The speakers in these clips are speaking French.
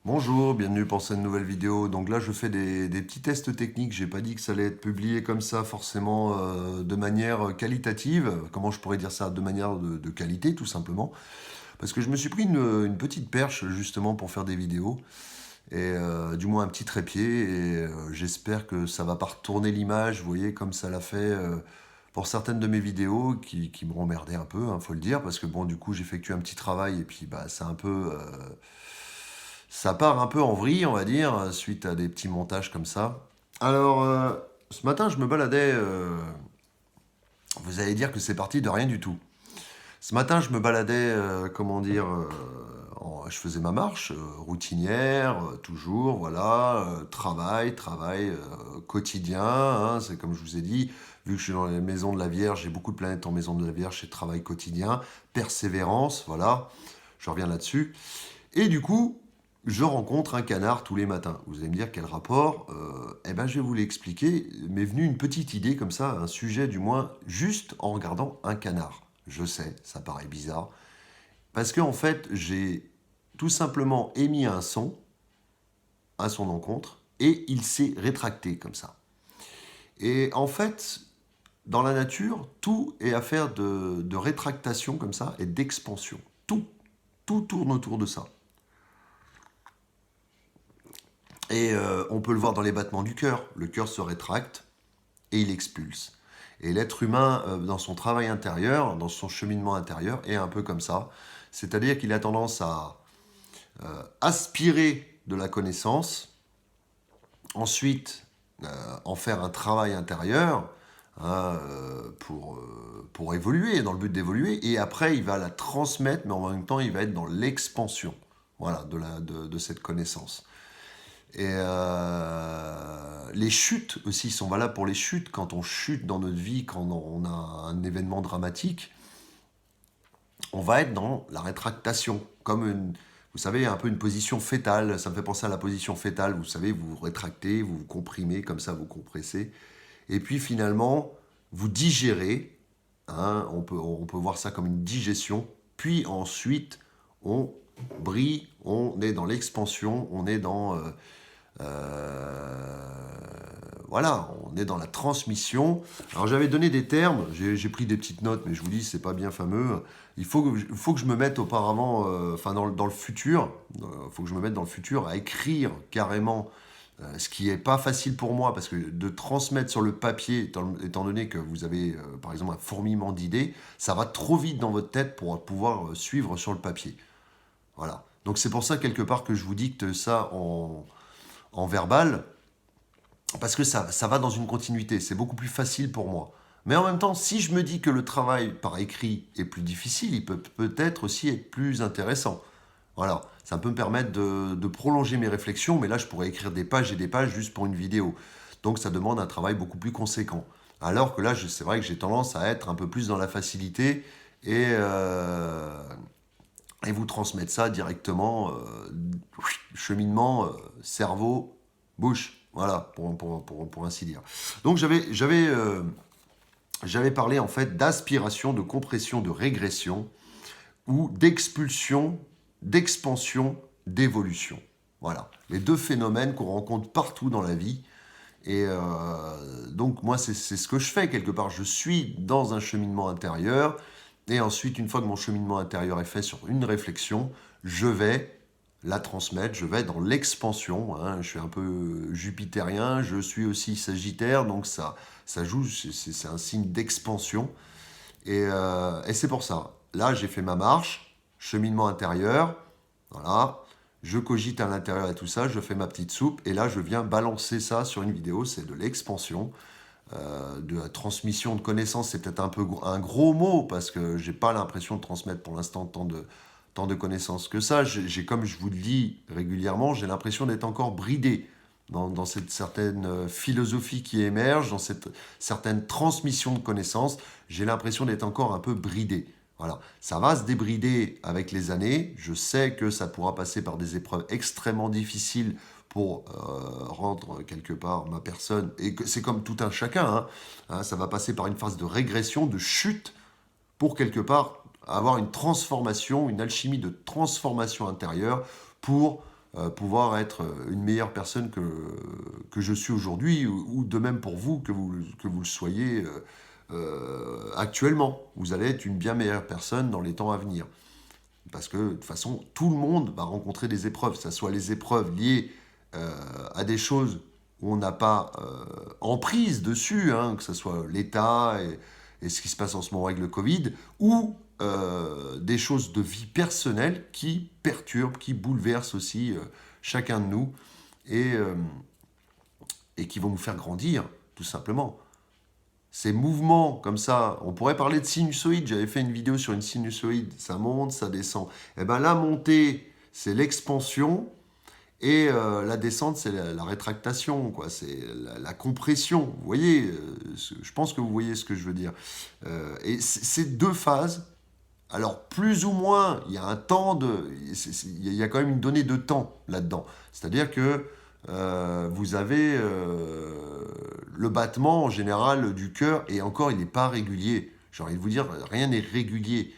Bonjour, bienvenue pour cette nouvelle vidéo. Donc là, je fais des petits tests techniques. J'ai pas dit que ça allait être publié comme ça forcément de manière qualitative. Comment je pourrais dire ça? De manière de qualité, tout simplement. Parce que je me suis pris une petite perche justement pour faire des vidéos. Et du moins un petit trépied. Et j'espère que ça va pas retourner l'image, vous voyez, comme ça l'a fait pour certaines de mes vidéos qui me emmerdaient un peu, faut le dire. Parce que bon, du coup, j'effectue un petit travail et puis bah, c'est un peu. Ça part un peu en vrille, on va dire, suite à des petits montages comme ça. Alors, ce matin, je me baladais. Vous allez dire que c'est parti de rien du tout. Ce matin, je me baladais, comment dire, je faisais ma marche routinière, toujours, voilà, travail quotidien, c'est comme je vous ai dit, vu que je suis dans les maisons de la Vierge, j'ai beaucoup de planètes en maison de la Vierge, c'est travail quotidien, persévérance, voilà, je reviens là-dessus. Et du coup, je rencontre un canard tous les matins. Vous allez me dire quel rapport? Eh ben, je vais vous l'expliquer. M'est venue une petite idée comme ça, un sujet du moins, juste en regardant un canard. Je sais, ça paraît bizarre. Parce qu'en fait, j'ai tout simplement émis un son à son encontre et il s'est rétracté comme ça. Et en fait, dans la nature, tout est affaire de rétractation comme ça et d'expansion. Tout tourne autour de ça. Et on peut le voir dans les battements du cœur. Le cœur se rétracte et il expulse. Et l'être humain, dans son travail intérieur, dans son cheminement intérieur, est un peu comme ça. C'est-à-dire qu'il a tendance à aspirer de la connaissance, ensuite en faire un travail intérieur pour évoluer, dans le but d'évoluer, et après il va la transmettre, mais en même temps il va être dans l'expansion, voilà, de cette connaissance. Et les chutes aussi sont valables pour les chutes. Quand on chute dans notre vie, quand on a un événement dramatique, on va être dans la rétractation, comme vous savez, un peu une position fétale. Ça me fait penser à la position fétale. Vous savez, vous vous rétractez, vous vous comprimez, comme ça vous compressez. Et puis finalement, vous digérez. On peut voir ça comme une digestion. Puis ensuite, on brille, on est dans l'expansion, on est dans voilà, on est dans la transmission. Alors j'avais donné des termes, j'ai pris des petites notes, mais je vous dis, c'est pas bien fameux. Il faut que je me mette auparavant, enfin dans le futur, il faut que je me mette dans le futur à écrire carrément ce qui est pas facile pour moi, parce que de transmettre sur le papier, étant donné que vous avez par exemple un fourmillement d'idées, ça va trop vite dans votre tête pour pouvoir suivre sur le papier. Voilà. Donc c'est pour ça quelque part que je vous dicte ça en verbal, parce que ça va dans une continuité, c'est beaucoup plus facile pour moi. Mais en même temps, si je me dis que le travail par écrit est plus difficile, il peut peut-être aussi être plus intéressant. Voilà, ça peut me permettre de prolonger mes réflexions, mais là je pourrais écrire des pages et des pages juste pour une vidéo. Donc ça demande un travail beaucoup plus conséquent. Alors que là, c'est vrai que j'ai tendance à être un peu plus dans la facilité et vous transmettre ça directement, cheminement, cerveau, bouche, voilà, pour ainsi dire. Donc j'avais parlé en fait d'aspiration, de compression, de régression, ou d'expulsion, d'expansion, d'évolution. Voilà, les deux phénomènes qu'on rencontre partout dans la vie. Et donc moi, c'est ce que je fais quelque part. Je suis dans un cheminement intérieur. Et ensuite, une fois que mon cheminement intérieur est fait sur une réflexion, je vais la transmettre, je vais dans l'expansion. Je suis un peu jupitérien, je suis aussi sagittaire, donc ça joue, c'est un signe d'expansion. Et c'est pour ça. Là, j'ai fait ma marche, cheminement intérieur, voilà. Je cogite à l'intérieur de tout ça, je fais ma petite soupe, et là, je viens balancer ça sur une vidéo, c'est de l'expansion. De la transmission de connaissances, c'est peut-être un gros mot, parce que j'ai pas l'impression de transmettre pour l'instant tant de connaissances que ça. Comme je vous le dis régulièrement, j'ai l'impression d'être encore bridé dans cette certaine philosophie qui émerge, dans cette certaine transmission de connaissances. J'ai l'impression d'être encore un peu bridé. Voilà, ça va se débrider avec les années. Je sais que ça pourra passer par des épreuves extrêmement difficiles pour rendre quelque part ma personne, et que c'est comme tout un chacun, ça va passer par une phase de régression, de chute, pour quelque part avoir une transformation, une alchimie de transformation intérieure, pour pouvoir être une meilleure personne que je suis aujourd'hui, ou de même pour vous, que vous le soyez actuellement. Vous allez être une bien meilleure personne dans les temps à venir. Parce que de toute façon, tout le monde va rencontrer des épreuves, que ce soit les épreuves liées à des choses où on n'a pas emprise dessus, hein, que ce soit l'État et ce qui se passe en ce moment avec le Covid, ou des choses de vie personnelle qui perturbent, qui bouleversent aussi chacun de nous et qui vont nous faire grandir, tout simplement. Ces mouvements comme ça, on pourrait parler de sinusoïde, j'avais fait une vidéo sur une sinusoïde, ça monte, ça descend. Et bien la montée, c'est l'expansion, et la descente, c'est la rétractation, quoi. C'est la compression. Vous voyez, je pense que vous voyez ce que je veux dire. Et ces deux phases, alors plus ou moins, il y a un temps il y a quand même une donnée de temps là-dedans. C'est-à-dire que vous avez le battement en général du cœur, et encore, il n'est pas régulier. J'ai envie de vous dire, rien n'est régulier.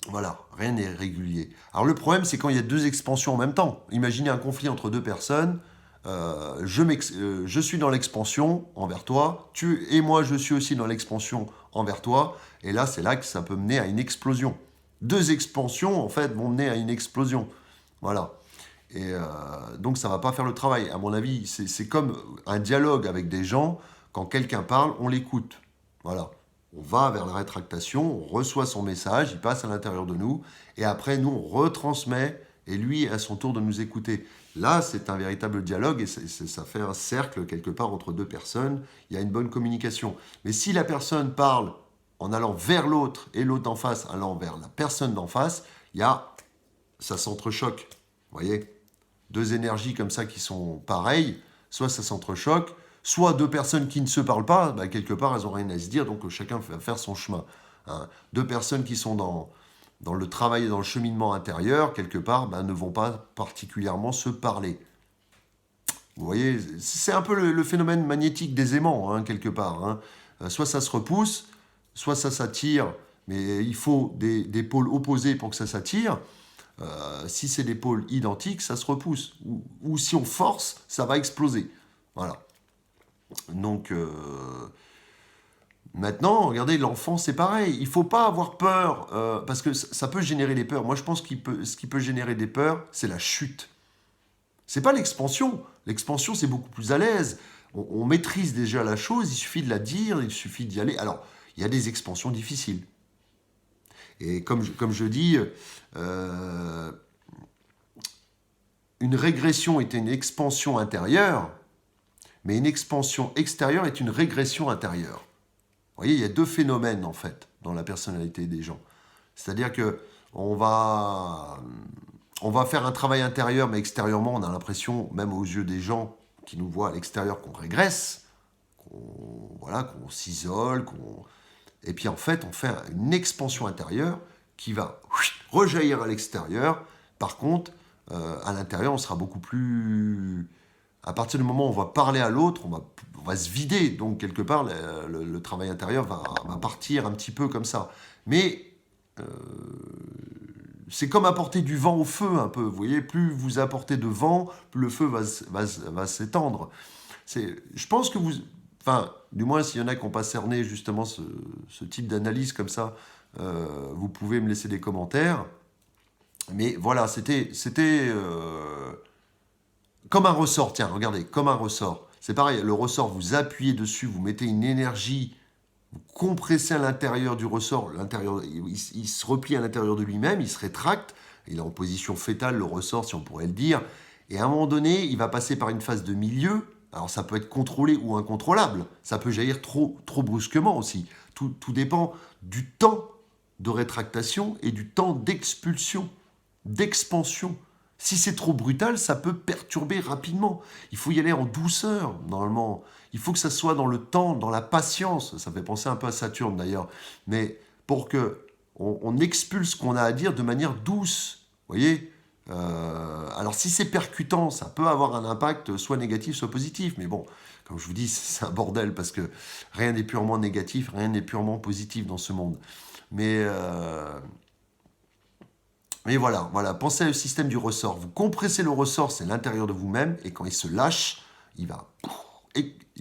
Voilà, rien n'est régulier. Alors le problème, c'est quand il y a deux expansions en même temps. Imaginez un conflit entre deux personnes. Je suis dans l'expansion envers toi, et moi je suis aussi dans l'expansion envers toi, et là c'est là que ça peut mener à une explosion. Deux expansions en fait vont mener à une explosion. Voilà. Et donc ça va pas faire le travail. À mon avis, c'est comme un dialogue avec des gens. Quand quelqu'un parle, on l'écoute. Voilà. On va vers la rétractation, on reçoit son message, il passe à l'intérieur de nous, et après nous on retransmet, et lui à son tour de nous écouter. Là, c'est un véritable dialogue, et ça fait un cercle quelque part entre deux personnes. Il y a une bonne communication. Mais si la personne parle en allant vers l'autre, et l'autre en face allant vers la personne d'en face, ça s'entrechoque. Vous voyez, deux énergies comme ça qui sont pareilles, soit ça s'entrechoque, soit deux personnes qui ne se parlent pas, bah, quelque part elles n'ont rien à se dire, donc chacun va faire son chemin. Hein. Deux personnes qui sont dans le travail et dans le cheminement intérieur, quelque part, bah, ne vont pas particulièrement se parler. Vous voyez, c'est un peu le phénomène magnétique des aimants, hein, quelque part. Hein. Soit ça se repousse, soit ça s'attire, mais il faut des pôles opposés pour que ça s'attire. Si c'est des pôles identiques, ça se repousse. Ou si on force, ça va exploser. Voilà. Donc, maintenant, regardez, l'enfant, c'est pareil. Il ne faut pas avoir peur, parce que ça peut générer des peurs. Moi, je pense ce qui peut générer des peurs, c'est la chute. C'est pas l'expansion. L'expansion, c'est beaucoup plus à l'aise. On maîtrise déjà la chose, il suffit de la dire, il suffit d'y aller. Alors, il y a des expansions difficiles. Et comme je dis, une régression est une expansion intérieure, mais une expansion extérieure est une régression intérieure. Vous voyez, il y a deux phénomènes, en fait, dans la personnalité des gens. C'est-à-dire que on va faire un travail intérieur, mais extérieurement, on a l'impression, même aux yeux des gens qui nous voient à l'extérieur, qu'on régresse, qu'on s'isole, et puis en fait, on fait une expansion intérieure qui va rejaillir à l'extérieur. Par contre, à l'intérieur, on sera beaucoup plus... À partir du moment où on va parler à l'autre, on va se vider. Donc, quelque part, le travail intérieur va partir un petit peu comme ça. Mais c'est comme apporter du vent au feu, un peu. Vous voyez, plus vous apportez de vent, plus le feu va s'étendre. Je pense que vous... Enfin, du moins, s'il y en a qui n'ont pas cerné justement ce type d'analyse comme ça, vous pouvez me laisser des commentaires. Mais voilà, c'était comme un ressort. Tiens, regardez, comme un ressort. C'est pareil, le ressort, vous appuyez dessus, vous mettez une énergie, vous compressez à l'intérieur du ressort, il se replie à l'intérieur de lui-même, il se rétracte, il est en position fétale, le ressort, si on pourrait le dire, et à un moment donné, il va passer par une phase de milieu. Alors ça peut être contrôlé ou incontrôlable, ça peut jaillir trop brusquement aussi. Tout dépend du temps de rétractation et du temps d'expulsion, d'expansion. Si c'est trop brutal, ça peut perturber rapidement. Il faut y aller en douceur, normalement. Il faut que ça soit dans le temps, dans la patience. Ça fait penser un peu à Saturne d'ailleurs. Mais pour que on expulse ce qu'on a à dire de manière douce. Vous voyez alors si c'est percutant, ça peut avoir un impact soit négatif, soit positif. Mais bon, comme je vous dis, c'est un bordel parce que rien n'est purement négatif, rien n'est purement positif dans ce monde. Mais Mais voilà, pensez au système du ressort. Vous compressez le ressort, c'est l'intérieur de vous-même, et quand il se lâche, il va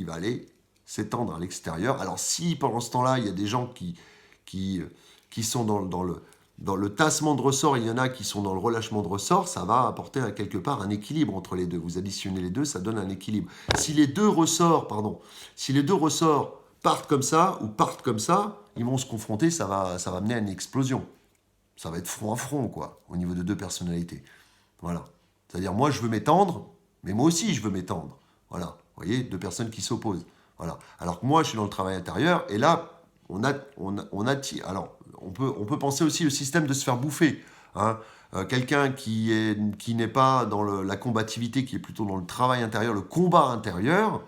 aller s'étendre à l'extérieur. Alors si pendant ce temps-là, il y a des gens qui sont dans le tassement de ressort, il y en a qui sont dans le relâchement de ressort, ça va apporter à quelque part un équilibre entre les deux. Vous additionnez les deux, ça donne un équilibre. Si les deux ressorts partent comme ça ou partent comme ça, ils vont se confronter, ça va mener à une explosion. Ça va être front à front, quoi, au niveau de deux personnalités. Voilà. C'est-à-dire, moi, je veux m'étendre, mais moi aussi, je veux m'étendre. Voilà. Vous voyez, deux personnes qui s'opposent. Voilà. Alors que moi, je suis dans le travail intérieur, et là, on a alors, on peut penser aussi au système de se faire bouffer. Hein. Quelqu'un qui n'est pas dans la combativité, qui est plutôt dans le travail intérieur, le combat intérieur,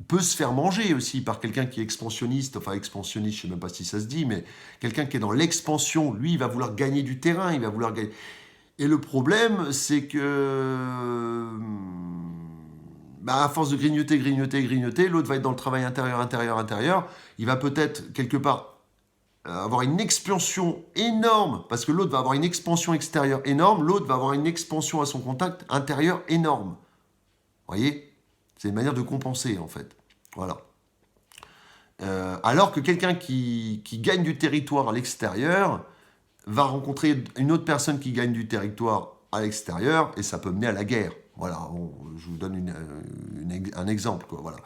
peut se faire manger aussi par quelqu'un qui est expansionniste, enfin expansionniste, je ne sais même pas si ça se dit, mais quelqu'un qui est dans l'expansion, lui, il va vouloir gagner du terrain, il va vouloir gagner. Et le problème, c'est que, à force de grignoter, l'autre va être dans le travail intérieur, il va peut-être quelque part avoir une expansion énorme, parce que l'autre va avoir une expansion extérieure énorme, l'autre va avoir une expansion à son contact intérieur énorme. Vous voyez ? C'est une manière de compenser, en fait. Voilà. Alors que quelqu'un qui gagne du territoire à l'extérieur va rencontrer une autre personne qui gagne du territoire à l'extérieur, et ça peut mener à la guerre. Voilà, je vous donne un exemple, quoi, voilà.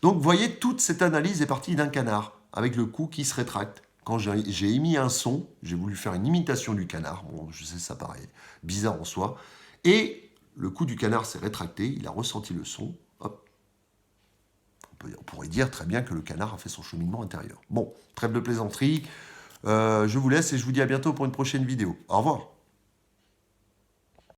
Donc, vous voyez, toute cette analyse est partie d'un canard, avec le cou qui se rétracte. Quand j'ai émis un son, j'ai voulu faire une imitation du canard, bon, je sais, ça paraît bizarre en soi, et le cou du canard s'est rétracté, il a ressenti le son, hop. On pourrait dire très bien que le canard a fait son cheminement intérieur. Bon, trêve de plaisanterie, je vous laisse et je vous dis à bientôt pour une prochaine vidéo. Au revoir.